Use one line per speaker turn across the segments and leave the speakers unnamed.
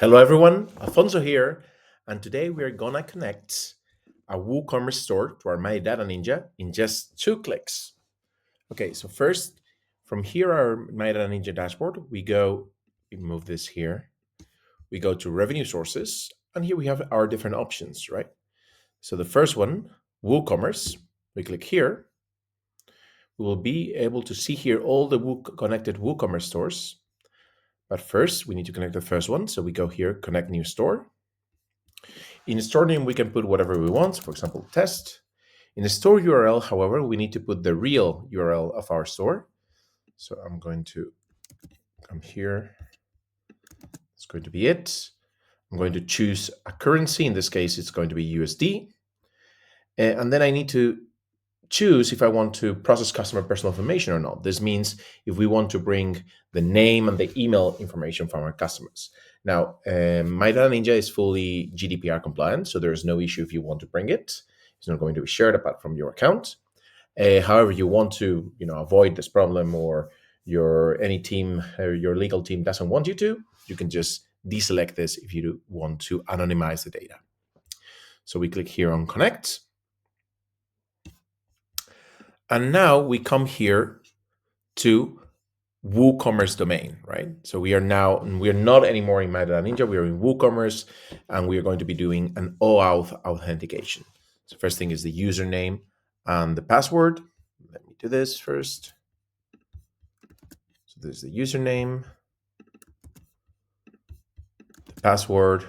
Hello everyone, Alfonso here, and today we are gonna connect a WooCommerce store to our MyDataNinja in just 2 clicks. Okay, so first, from here, our MyDataNinja dashboard, we move this here, we go to revenue sources, and here we have our different options, right? So the first one, WooCommerce, we click here, we will be able to see here all the connected WooCommerce stores. But first, we need to connect the first one. So we go here, connect new store. In the store name, we can put whatever we want, for example, test. In the store URL, however, we need to put the real URL of our store. So I'm going to come here. It's going to be it. I'm going to choose a currency. In this case, it's going to be USD. And then I need to choose if I want to process customer personal information or not. This means if we want to bring the name and the email information from our customers. Now, MyDataNinja is fully GDPR compliant, so there's no issue if you want to bring it. It's not going to be shared apart from your account. However, you want to, avoid this problem, or your legal team doesn't want you to, you can just deselect this if you want to anonymize the data. So we click here on Connect. And now we come here to WooCommerce domain, right? So we are not anymore in MyDataNinja, we are in WooCommerce, and we are going to be doing an OAuth authentication. So first thing is the username and the password. Let me do this first. So there's the username, the password.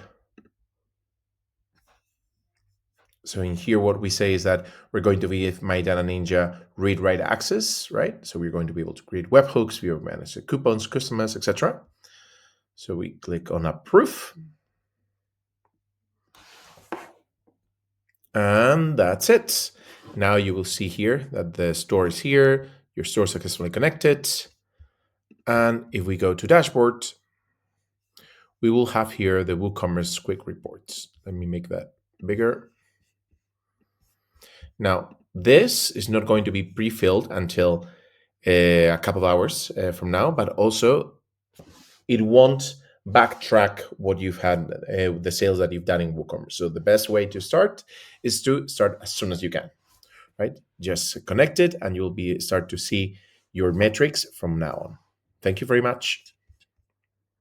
So in here, what we say is that we're going to be with MyDataNinja read-write access, right? So we're going to be able to create webhooks, we will manage the coupons, customers, etc. So we click on Approve. And that's it. Now you will see here that the store is here, your store is successfully connected. And if we go to Dashboard, we will have here the WooCommerce quick reports. Let me make that bigger. Now, this is not going to be pre-filled until a couple of hours from now, but also it won't backtrack what you've had, the sales that you've done in WooCommerce. So the best way to start is to start as soon as you can, right? Just connect it and you'll start to see your metrics from now on. Thank you very much.